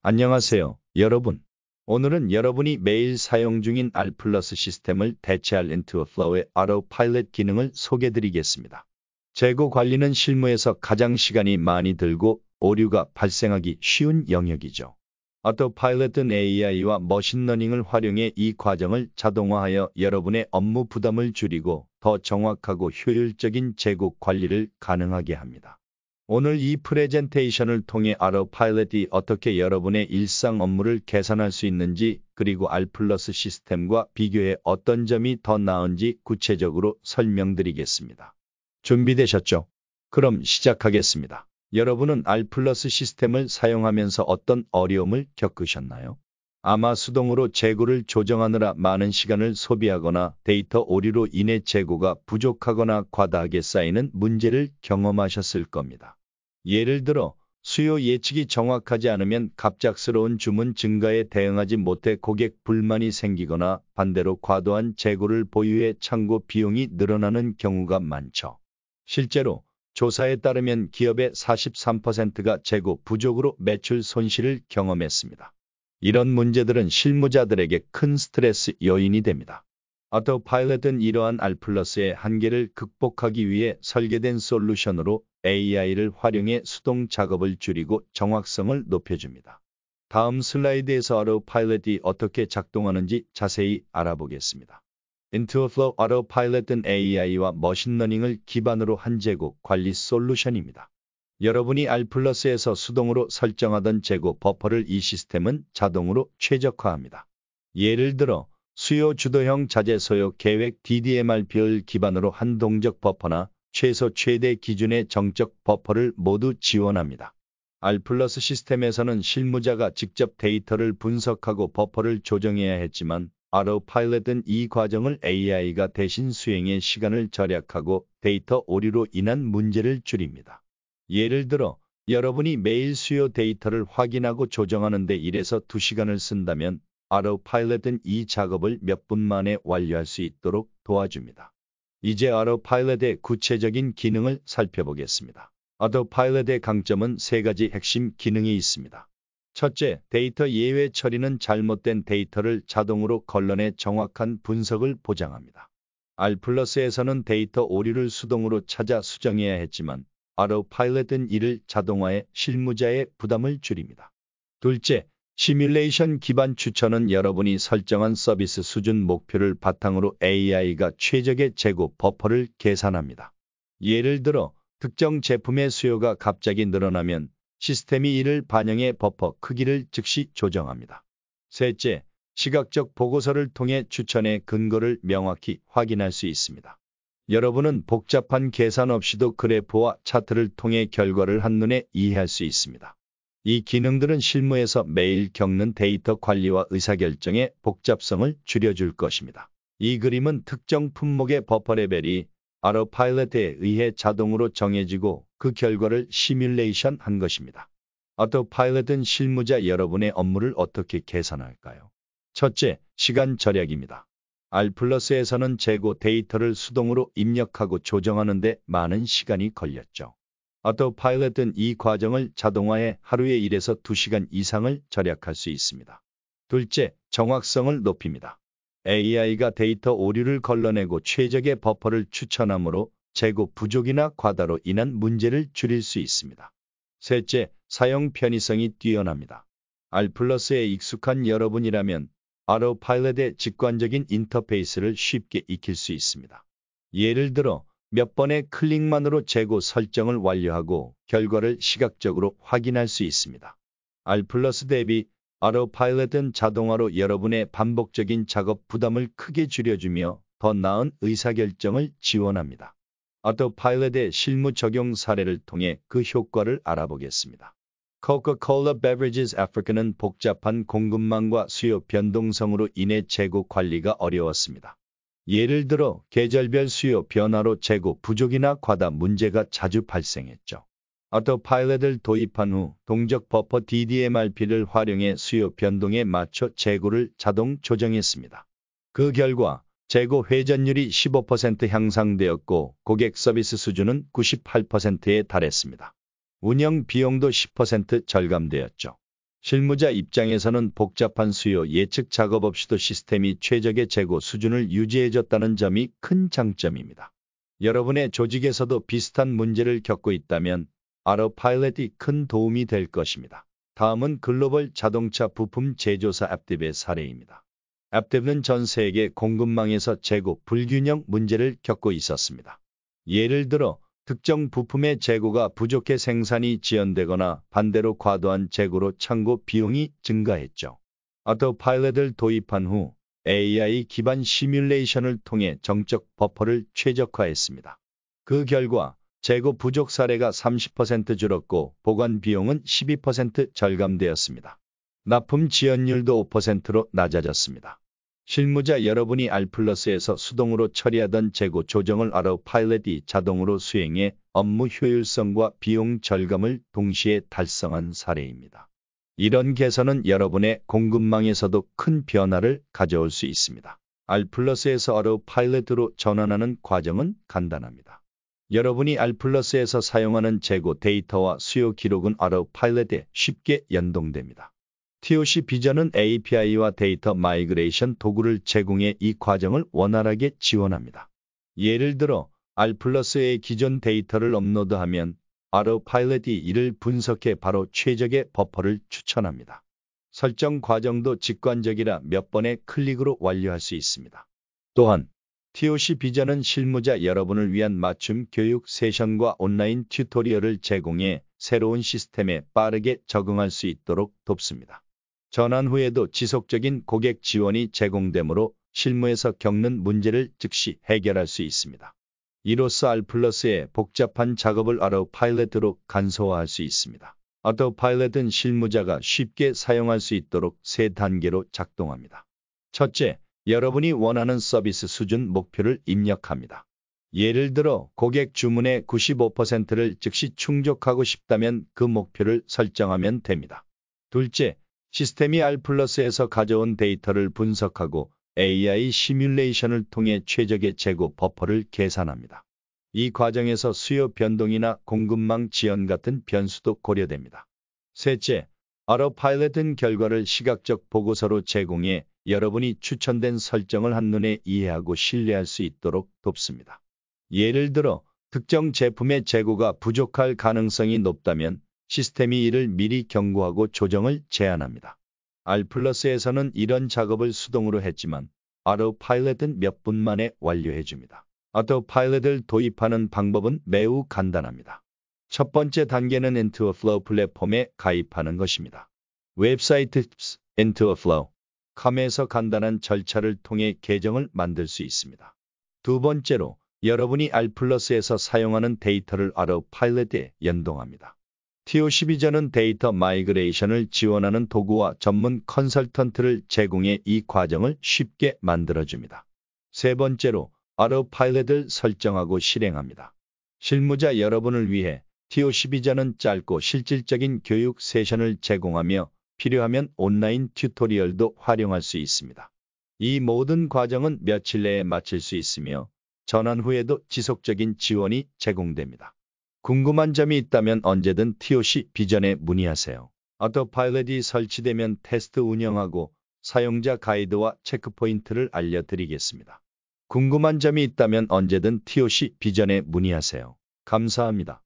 안녕하세요, 여러분. 오늘은 여러분이 매일 사용 중인 R+ 시스템을 대체할 인투어플로우의 Autopilot 기능을 소개드리겠습니다. 재고 관리는 실무에서 가장 시간이 많이 들고 오류가 발생하기 쉬운 영역이죠. Autopilot은 AI와 머신러닝을 활용해 이 과정을 자동화하여 여러분의 업무 부담을 줄이고 더 정확하고 효율적인 재고 관리를 가능하게 합니다. 오늘 이 프레젠테이션을 통해 Autopilot이 어떻게 여러분의 일상 업무를 개선할 수 있는지, 그리고 R+ 시스템과 비교해 어떤 점이 더 나은지 구체적으로 설명드리겠습니다. 준비되셨죠? 그럼 시작하겠습니다. 여러분은 R+ 시스템을 사용하면서 어떤 어려움을 겪으셨나요? 아마 수동으로 재고를 조정하느라 많은 시간을 소비하거나 데이터 오류로 인해 재고가 부족하거나 과다하게 쌓이는 문제를 경험하셨을 겁니다. 예를 들어 수요 예측이 정확하지 않으면 갑작스러운 주문 증가에 대응하지 못해 고객 불만이 생기거나 반대로 과도한 재고를 보유해 창고 비용이 늘어나는 경우가 많죠. 실제로 조사에 따르면 기업의 43%가 재고 부족으로 매출 손실을 경험했습니다. 이런 문제들은 실무자들에게 큰 스트레스 요인이 됩니다. Autopilot은 이러한 R+의 한계를 극복하기 위해 설계된 솔루션으로 AI를 활용해 수동 작업을 줄이고 정확성을 높여줍니다. 다음 슬라이드에서 Autopilot이 어떻게 작동하는지 자세히 알아보겠습니다. 인투어플로우 Autopilot은 AI와 머신러닝을 기반으로 한 재고 관리 솔루션입니다. 여러분이 R+에서 수동으로 설정하던 재고 버퍼를 이 시스템은 자동으로 최적화합니다. 예를 들어 수요 주도형 자재 소요 계획 DDMRP를 기반으로 한 동적 버퍼나 최소 최대 기준의 정적 버퍼를 모두 지원합니다. R+ 시스템에서는 실무자가 직접 데이터를 분석하고 버퍼를 조정해야 했지만 Autopilot은 이 과정을 AI가 대신 수행해 시간을 절약하고 데이터 오류로 인한 문제를 줄입니다. 예를 들어 여러분이 매일 수요 데이터를 확인하고 조정하는 데 1에서 2시간을 쓴다면 Autopilot은 이 작업을 몇 분 만에 완료할 수 있도록 도와줍니다. 이제 Autopilot의 구체적인 기능을 살펴보겠습니다. Autopilot의 강점은 3가지 핵심 기능이 있습니다. 첫째, 데이터 예외 처리는 잘못된 데이터를 자동으로 걸러내 정확한 분석을 보장합니다. R+에서는 데이터 오류를 수동으로 찾아 수정해야 했지만 Autopilot은 이를 자동화해 실무자의 부담을 줄입니다. 둘째, 시뮬레이션 기반 추천은 여러분이 설정한 서비스 수준 목표를 바탕으로 AI가 최적의 재고 버퍼를 계산합니다. 예를 들어 특정 제품의 수요가 갑자기 늘어나면 시스템이 이를 반영해 버퍼 크기를 즉시 조정합니다. 셋째, 시각적 보고서를 통해 추천의 근거를 명확히 확인할 수 있습니다. 여러분은 복잡한 계산 없이도 그래프와 차트를 통해 결과를 한눈에 이해할 수 있습니다. 이 기능들은 실무에서 매일 겪는 데이터 관리와 의사결정의 복잡성을 줄여줄 것입니다. 이 그림은 특정 품목의 버퍼 레벨이 Autopilot에 의해 자동으로 정해지고 그 결과를 시뮬레이션 한 것입니다. Autopilot은 실무자 여러분의 업무를 어떻게 개선할까요? 첫째, 시간 절약입니다. R+에서는 재고 데이터를 수동으로 입력하고 조정하는 데 많은 시간이 걸렸죠. Autopilot은 이 과정을 자동화해 하루에 1에서 2시간 이상을 절약할 수 있습니다. 둘째, 정확성을 높입니다. AI가 데이터 오류를 걸러내고 최적의 버퍼를 추천하므로 재고 부족이나 과다로 인한 문제를 줄일 수 있습니다. 셋째, 사용 편의성이 뛰어납니다. R+에 익숙한 여러분이라면 Autopilot의 직관적인 인터페이스를 쉽게 익힐 수 있습니다. 예를 들어 몇 번의 클릭만으로 재고 설정을 완료하고 결과를 시각적으로 확인할 수 있습니다. R+ 대비 Autopilot은 자동화로 여러분의 반복적인 작업 부담을 크게 줄여주며 더 나은 의사결정을 지원합니다. Autopilot의 실무 적용 사례를 통해 그 효과를 알아보겠습니다. Coca-Cola Beverages Africa는 복잡한 공급망과 수요 변동성으로 인해 재고 관리가 어려웠습니다. 예를 들어 계절별 수요 변화로 재고 부족이나 과다 문제가 자주 발생했죠. Autopilot을 도입한 후 동적 버퍼 DDMRP를 활용해 수요 변동에 맞춰 재고를 자동 조정했습니다. 그 결과 재고 회전율이 15% 향상되었고 고객 서비스 수준은 98%에 달했습니다. 운영 비용도 10% 절감되었죠. 실무자 입장에서는 복잡한 수요 예측 작업 없이도 시스템이 최적의 재고 수준을 유지해줬다는 점이 큰 장점입니다. 여러분의 조직에서도 비슷한 문제를 겪고 있다면 아로파일럿이 큰 도움이 될 것입니다. 다음은 글로벌 자동차 부품 제조사 앱딥의 사례입니다. 앱딥은 전 세계 공급망에서 재고 불균형 문제를 겪고 있었습니다. 예를 들어 특정 부품의 재고가 부족해 생산이 지연되거나 반대로 과도한 재고로 창고 비용이 증가했죠. 아토파일럿을 도입한 후 AI 기반 시뮬레이션을 통해 정적 버퍼를 최적화했습니다. 그 결과 재고 부족 사례가 30% 줄었고 보관 비용은 12% 절감되었습니다. 납품 지연율도 5%로 낮아졌습니다. 실무자 여러분이 R+에서 수동으로 처리하던 재고 조정을 아로파일럿이 자동으로 수행해 업무 효율성과 비용 절감을 동시에 달성한 사례입니다. 이런 개선은 여러분의 공급망에서도 큰 변화를 가져올 수 있습니다. R+에서 아로파일럿으로 전환하는 과정은 간단합니다. 여러분이 R+에서 사용하는 재고 데이터와 수요 기록은 아로파일럿에 쉽게 연동됩니다. TOC 비전은 API와 데이터 마이그레이션 도구를 제공해 이 과정을 원활하게 지원합니다. 예를 들어 R+의 기존 데이터를 업로드하면 아로파일럿이 이를 분석해 바로 최적의 버퍼를 추천합니다. 설정 과정도 직관적이라 몇 번의 클릭으로 완료할 수 있습니다. 또한 TOC 비전은 실무자 여러분을 위한 맞춤 교육 세션과 온라인 튜토리얼을 제공해 새로운 시스템에 빠르게 적응할 수 있도록 돕습니다. 전환 후에도 지속적인 고객 지원이 제공되므로 실무에서 겪는 문제를 즉시 해결할 수 있습니다. 이로써 R+의 복잡한 작업을 아로파일럿으로 간소화할 수 있습니다. 아토파일럿은 실무자가 쉽게 사용할 수 있도록 세 단계로 작동합니다. 첫째, 여러분이 원하는 서비스 수준 목표를 입력합니다. 예를 들어 고객 주문의 95%를 즉시 충족하고 싶다면 그 목표를 설정하면 됩니다. 둘째, 시스템이 R+에서 가져온 데이터를 분석하고 AI 시뮬레이션을 통해 최적의 재고 버퍼를 계산합니다. 이 과정에서 수요 변동이나 공급망 지연 같은 변수도 고려됩니다. 셋째, 아로파일럿은 결과를 시각적 보고서로 제공해 여러분이 추천된 설정을 한눈에 이해하고 신뢰할 수 있도록 돕습니다. 예를 들어 특정 제품의 재고가 부족할 가능성이 높다면 시스템이 이를 미리 경고하고 조정을 제안합니다. R+에서는 이런 작업을 수동으로 했지만 아로파일럿은 몇 분 만에 완료해줍니다. 아토파일럿을 도입하는 방법은 매우 간단합니다. 첫 번째 단계는 인투어플로우 플랫폼에 가입하는 것입니다. 웹사이트 intuoflow.com에서 간단한 절차를 통해 계정을 만들 수 있습니다. 두 번째로 여러분이 R+에서 사용하는 데이터를 아로파일럿에 연동합니다. TOC 비전은 데이터 마이그레이션을 지원하는 도구와 전문 컨설턴트를 제공해 이 과정을 쉽게 만들어줍니다. 세 번째로 아로파일럿을 설정하고 실행합니다. 실무자 여러분을 위해 TOC 비전은 짧고 실질적인 교육 세션을 제공하며 필요하면 온라인 튜토리얼도 활용할 수 있습니다. 이 모든 과정은 며칠 내에 마칠 수 있으며 전환 후에도 지속적인 지원이 제공됩니다. 궁금한 점이 있다면 언제든 TOC 비전에 문의하세요. 아토파일럿이 설치되면 테스트 운영하고 사용자 가이드와 체크포인트를 알려드리겠습니다. 궁금한 점이 있다면 언제든 TOC 비전에 문의하세요. 감사합니다.